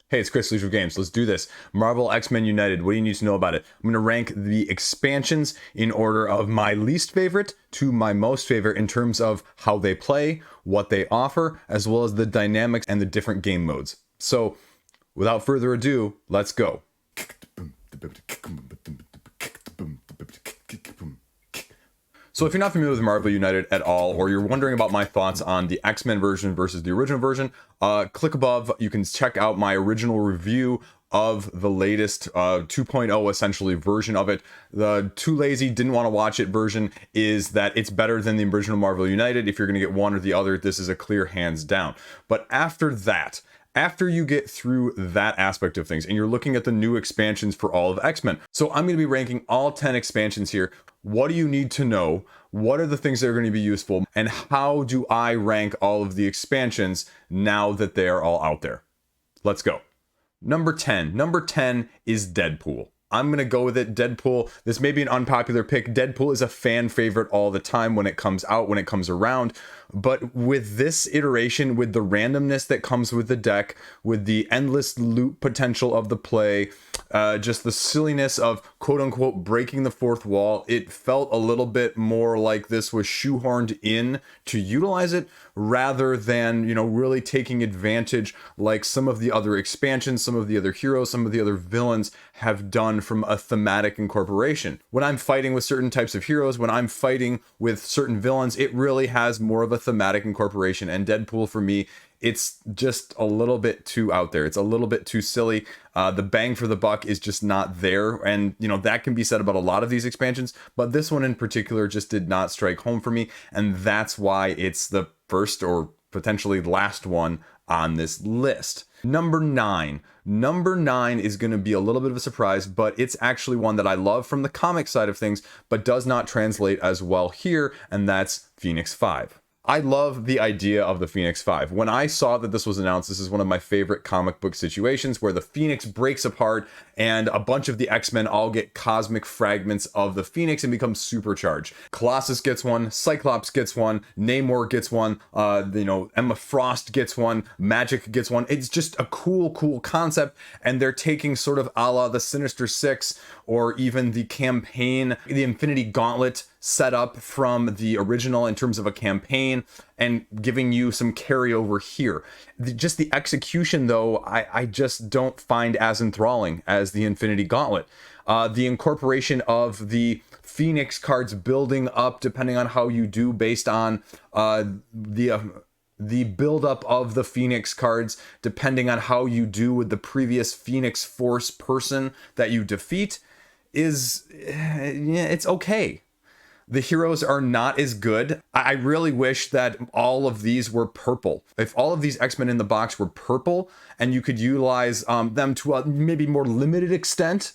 Hey, it's Chris, Liege of Games. Let's do this. Marvel X-Men United. What do you need to know about it? I'm going to rank the expansions in order of my least favorite to my most favorite in terms of how they play, what they offer, as well as the dynamics and the different game modes. So, without further ado, let's go. So if you're not familiar with Marvel United at all, or you're wondering about my thoughts on the X-Men version versus the original version, click above. You can check out my original review of the latest 2.0 essentially version of it. The too lazy, didn't want to watch it version is that it's better than the original Marvel United. If you're going to get one or the other, this is a clear hands down. But after that, after you get through that aspect of things and you're looking at the new expansions for all of X-Men. So I'm going to be ranking all 10 expansions here. What do you need to know? What are the things that are going to be useful? And how do I rank all of the expansions now that they are all out there? Let's go. Number 10. Number 10 is Deadpool. I'm going to go with it. Deadpool, this may be an unpopular pick. Deadpool is a fan favorite all the time when it comes out, when it comes around. But with this iteration, with the randomness that comes with the deck, with the endless loop potential of the play, just the silliness of quote unquote breaking the fourth wall, it felt a little bit more like this was shoehorned in to utilize it rather than, really taking advantage like some of the other expansions, some of the other heroes, some of the other villains have done from a thematic incorporation. When I'm fighting with certain types of heroes, when I'm fighting with certain villains, it really has more of a thematic incorporation. And Deadpool, for me, it's just a little bit too out there. It's a little bit too silly. The bang for the buck is just not there. And, that can be said about a lot of these expansions, but this one in particular just did not strike home for me. And that's why it's the first or potentially last one on this list. Number 9. Number 9 is going to be a little bit of a surprise, but it's actually one that I love from the comic side of things, but does not translate as well here, and that's Phoenix 5. I love the idea of the Phoenix 5. When I saw that this was announced, this is one of my favorite comic book situations where the Phoenix breaks apart and a bunch of the X-Men all get cosmic fragments of the Phoenix and become supercharged. Colossus gets one, Cyclops gets one, Namor gets one, Emma Frost gets one, Magic gets one. It's just a cool concept, and they're taking sort of a la the Sinister Six or even the campaign, the Infinity Gauntlet set up from the original in terms of a campaign and giving you some carryover here. Just the execution, though, I just don't find as enthralling as the Infinity Gauntlet. The incorporation of the Phoenix cards building up depending on how you do based on the buildup of the Phoenix cards, depending on how you do with the previous Phoenix Force person that you defeat, it's okay. The heroes are not as good. I really wish that all of these were purple. If all of these X-Men in the box were purple and you could utilize them to a maybe more limited extent,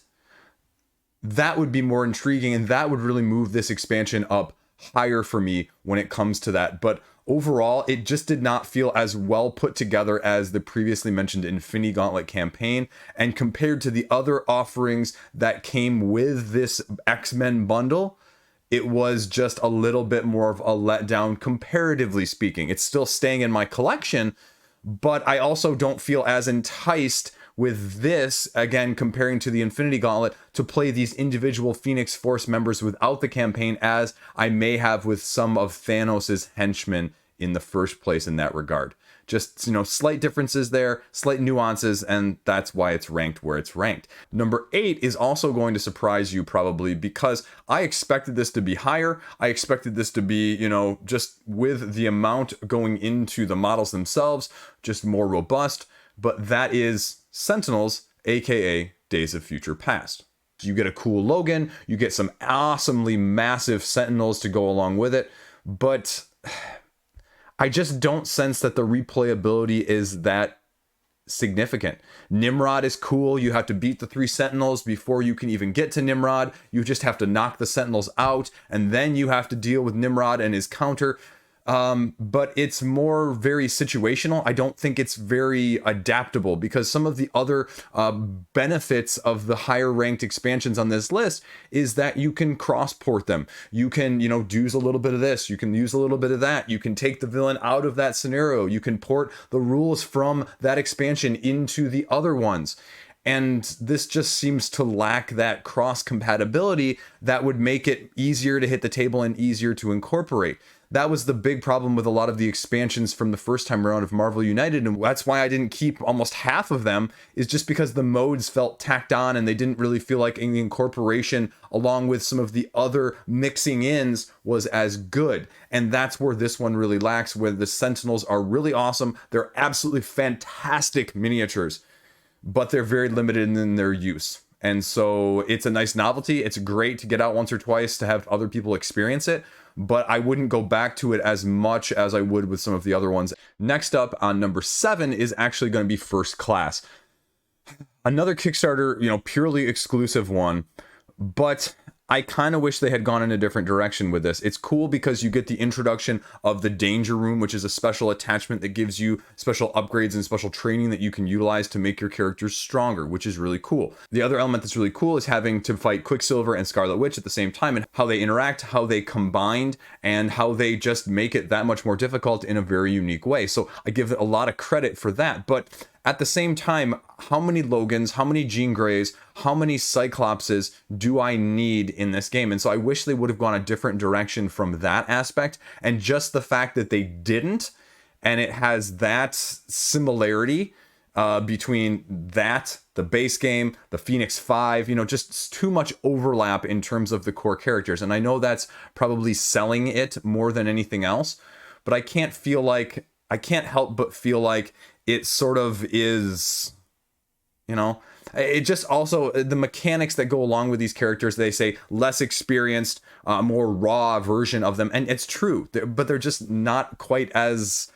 that would be more intriguing, and that would really move this expansion up higher for me when it comes to that. But overall, it just did not feel as well put together as the previously mentioned Infinity Gauntlet campaign. And compared to the other offerings that came with this X-Men bundle, it was just a little bit more of a letdown, comparatively speaking. It's still staying in my collection, but I also don't feel as enticed with this, again, comparing to the Infinity Gauntlet, to play these individual Phoenix Force members without the campaign as I may have with some of Thanos' henchmen in the first place in that regard. Just, slight differences there, slight nuances, and that's why it's ranked where it's ranked. Number 8 is also going to surprise you probably because I expected this to be higher. I expected this to be, just with the amount going into the models themselves, just more robust. But that is Sentinels, aka Days of Future Past. You get a cool Logan, you get some awesomely massive Sentinels to go along with it, but I just don't sense that the replayability is that significant. Nimrod is cool. You have to beat the 3 Sentinels before you can even get to Nimrod. You just have to knock the Sentinels out, and then you have to deal with Nimrod and his counter. But it's more very situational. I don't think it's very adaptable because some of the other benefits of the higher ranked expansions on this list is that you can cross port them. You can, use a little bit of this. You can use a little bit of that. You can take the villain out of that scenario. You can port the rules from that expansion into the other ones. And this just seems to lack that cross compatibility that would make it easier to hit the table and easier to incorporate. That was the big problem with a lot of the expansions from the first time around of Marvel United, and that's why I didn't keep almost half of them, is just because the modes felt tacked on and they didn't really feel like any incorporation along with some of the other mixing ins was as good. And that's where this one really lacks, where the Sentinels are really awesome. They're absolutely fantastic miniatures, but they're very limited in their use. And so it's a nice novelty. It's great to get out once or twice to have other people experience it, but I wouldn't go back to it as much as I would with some of the other ones. Next up on number 7 is actually going to be First Class. Another Kickstarter, purely exclusive one, but I kind of wish they had gone in a different direction with this. It's cool because you get the introduction of the Danger Room, which is a special attachment that gives you special upgrades and special training that you can utilize to make your characters stronger, which is really cool. The other element that's really cool is having to fight Quicksilver and Scarlet Witch at the same time, and how they interact, how they combined, and how they just make it that much more difficult in a very unique way. So I give it a lot of credit for that, but at the same time, how many Logans, how many Jean Greys, how many Cyclopses do I need in this game? And so I wish they would have gone a different direction from that aspect. And just the fact that they didn't, and it has that similarity between that, the base game, the Phoenix 5, just too much overlap in terms of the core characters. And I know that's probably selling it more than anything else, but I can't help but feel like it sort of is, it just also, the mechanics that go along with these characters, they say less experienced, more raw version of them. And it's true, but they're just not quite as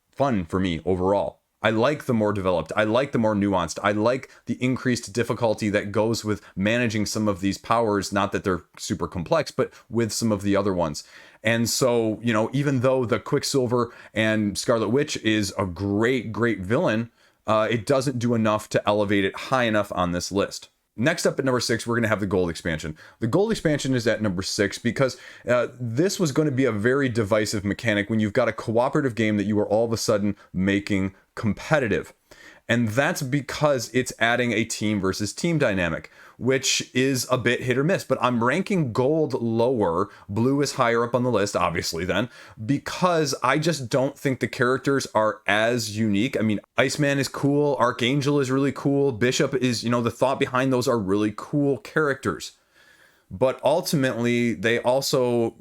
fun for me overall. I like the more developed. I like the more nuanced. I like the increased difficulty that goes with managing some of these powers. Not that they're super complex, but with some of the other ones. And so, even though the Quicksilver and Scarlet Witch is a great, great villain, it doesn't do enough to elevate it high enough on this list. Next up at number 6, we're going to have the Gold expansion. The Gold expansion is at number 6 because this was going to be a very divisive mechanic when you've got a cooperative game that you are all of a sudden making competitive. And that's because it's adding a team versus team dynamic, which is a bit hit or miss. But I'm ranking Gold lower. Blue is higher up on the list, obviously, then, because I just don't think the characters are as unique. I mean, Iceman is cool. Archangel is really cool. Bishop is, the thought behind those are really cool characters. But ultimately, they also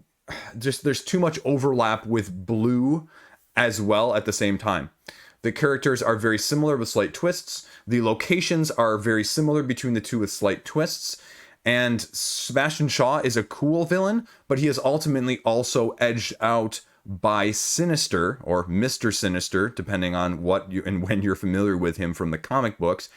there's too much overlap with Blue as well at the same time. The characters are very similar with slight twists. The locations are very similar between the two with slight twists. And Sebastian Shaw is a cool villain, but he is ultimately also edged out by Sinister, or Mr. Sinister, depending on what you and when you're familiar with him from the comic books.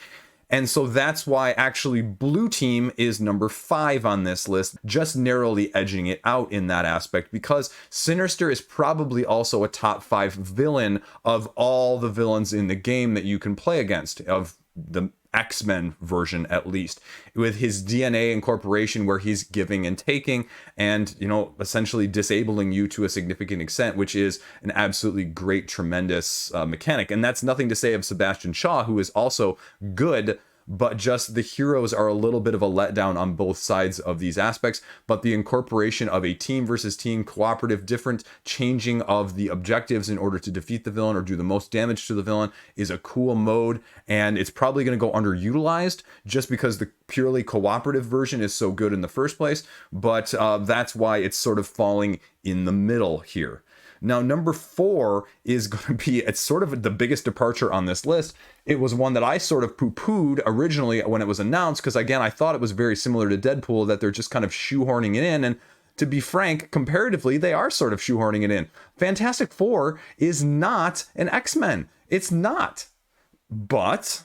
And so that's why actually Blue Team is number 5 on this list, just narrowly edging it out in that aspect, because Sinister is probably also a top 5 villain of all the villains in the game that you can play against, of the X-Men version at least, with his DNA incorporation where he's giving and taking and, essentially disabling you to a significant extent, which is an absolutely great, tremendous mechanic. And that's nothing to say of Sebastian Shaw, who is also good, but just the heroes are a little bit of a letdown on both sides of these aspects. But the incorporation of a team versus team, cooperative, different changing of the objectives in order to defeat the villain or do the most damage to the villain is a cool mode. And it's probably going to go underutilized just because the purely cooperative version is so good in the first place. But that's why it's sort of falling in the middle here. Now, number 4 is going to be, it's sort of the biggest departure on this list. It was one that I sort of poo-pooed originally when it was announced, because again, I thought it was very similar to Deadpool, that they're just kind of shoehorning it in. And to be frank, comparatively, they are sort of shoehorning it in. Fantastic Four is not an X-Men. It's not. But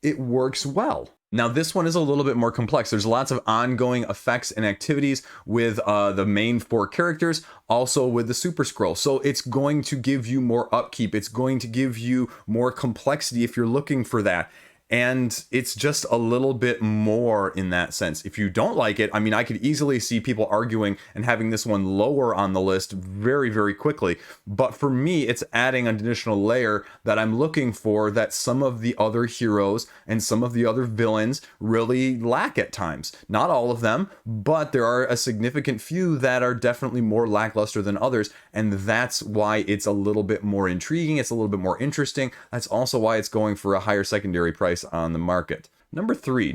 it works well. Now, this one is a little bit more complex. There's lots of ongoing effects and activities with the main 4 characters, also with the Super Scroll. So it's going to give you more upkeep. It's going to give you more complexity if you're looking for that. And it's just a little bit more in that sense. If you don't like it, I mean, I could easily see people arguing and having this one lower on the list very, very quickly. But for me, it's adding an additional layer that I'm looking for that some of the other heroes and some of the other villains really lack at times. Not all of them, but there are a significant few that are definitely more lackluster than others. And that's why it's a little bit more intriguing. It's a little bit more interesting. That's also why it's going for a higher secondary price on the market. Number three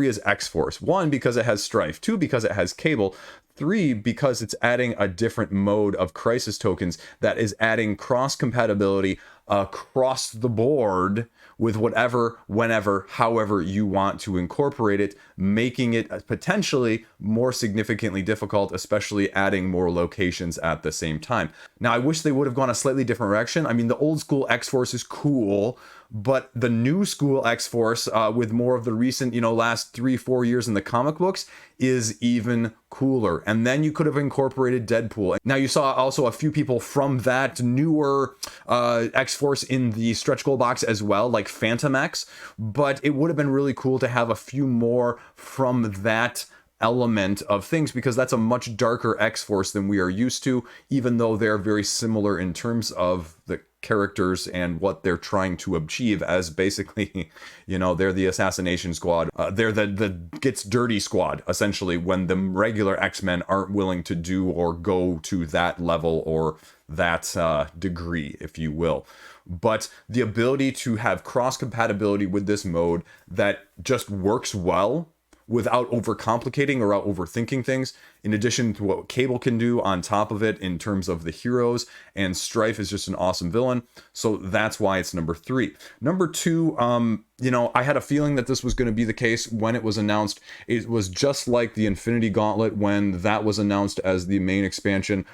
is X-Force. 1, because it has Strife. 2, because it has Cable. 3, because it's adding a different mode of crisis tokens that is adding cross compatibility across the board with whatever, whenever, however you want to incorporate it, making it potentially more significantly difficult, especially adding more locations at the same time. Now, I wish they would have gone a slightly different direction. I mean, the old school X-Force is cool, but the new school X-Force with more of the recent, last 3-4 years in the comic books is even cooler. And then you could have incorporated Deadpool. Now, you saw also a few people from that newer X-Force in the stretch goal box as well, like Phantom X, but it would have been really cool to have a few more from that element of things, because that's a much darker X-Force than we are used to, even though they're very similar in terms of the characters and what they're trying to achieve as basically, they're the assassination squad. They're the gets dirty squad, essentially, when the regular X-Men aren't willing to do or go to that level or that degree, if you will. But the ability to have cross compatibility with this mode that just works well without overcomplicating or overthinking things, in addition to what Cable can do on top of it in terms of the heroes, and Strife is just an awesome villain. So that's why it's number 3. Number 2, I had a feeling that this was going to be the case when it was announced. It was just like the Infinity Gauntlet when that was announced as the main expansion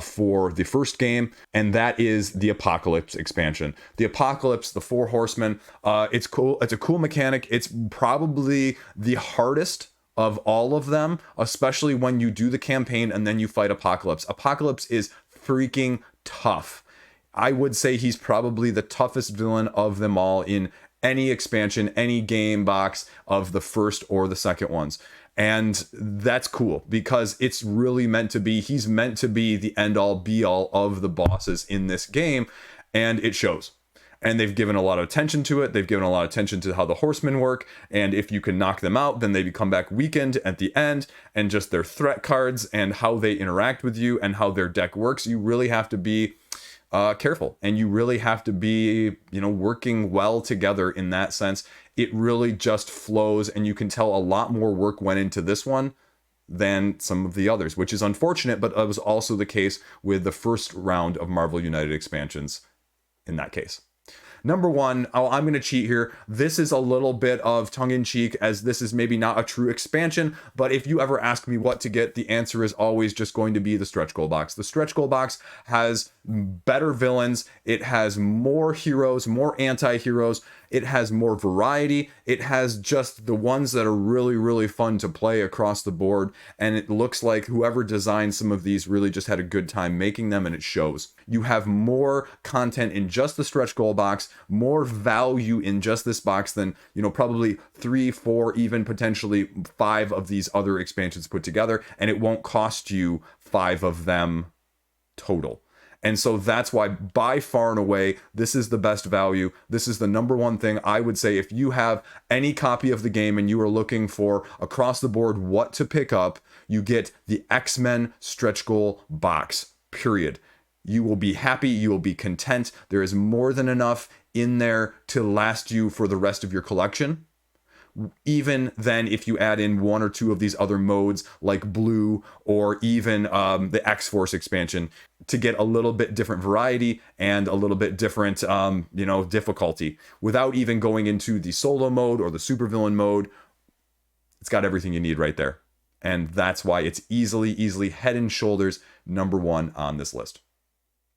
for the first game, and that is the Apocalypse expansion. The Apocalypse, the 4 Horsemen, it's cool. It's a cool mechanic. It's probably the hardest of all of them, especially when you do the campaign and then you fight Apocalypse. Apocalypse is freaking tough. I would say he's probably the toughest villain of them all in any expansion, any game box of the first or the second ones. And that's cool because it's really he's meant to be the end all be all of the bosses in this game, and it shows. And they've given a lot of attention to it. They've given a lot of attention to how the horsemen work. And if you can knock them out, then they become back weakened at the end. And just their threat cards and how they interact with you and how their deck works. You really have to be careful. And you really have to be, working well together in that sense. It really just flows. And you can tell a lot more work went into this one than some of the others, which is unfortunate. But it was also the case with the first round of Marvel United expansions in that case. Number 1, I'm going to cheat here. This is a little bit of tongue-in-cheek, as this is maybe not a true expansion, but if you ever ask me what to get, the answer is always just going to be the stretch goal box. The stretch goal box has better villains. It has more heroes, more anti-heroes. It has more variety. It has just the ones that are really, really fun to play across the board. And it looks like whoever designed some of these really just had a good time making them, and it shows. You have more content in just the stretch goal box, more value in just this box than, probably 3, 4, even potentially 5 of these other expansions put together. And it won't cost you 5 of them total. And so that's why, by far and away, this is the best value. This is the number 1 thing I would say. If you have any copy of the game and you are looking for across the board what to pick up, you get the X-Men stretch goal box, period. You will be happy. You will be content. There is more than enough in there to last you for the rest of your collection. Even then, if you add in 1 or 2 of these other modes like Blue or even the X-Force expansion to get a little bit different variety and a little bit different, difficulty without even going into the solo mode or the supervillain mode. It's got everything you need right there. And that's why it's easily head and shoulders number 1 on this list.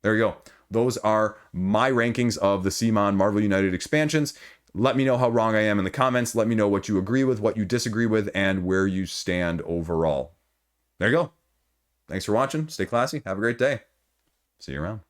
There you go. Those are my rankings of the CMON Marvel United expansions. Let me know how wrong I am in the comments. Let me know what you agree with, what you disagree with, and where you stand overall. There you go. Thanks for watching. Stay classy. Have a great day. See you around.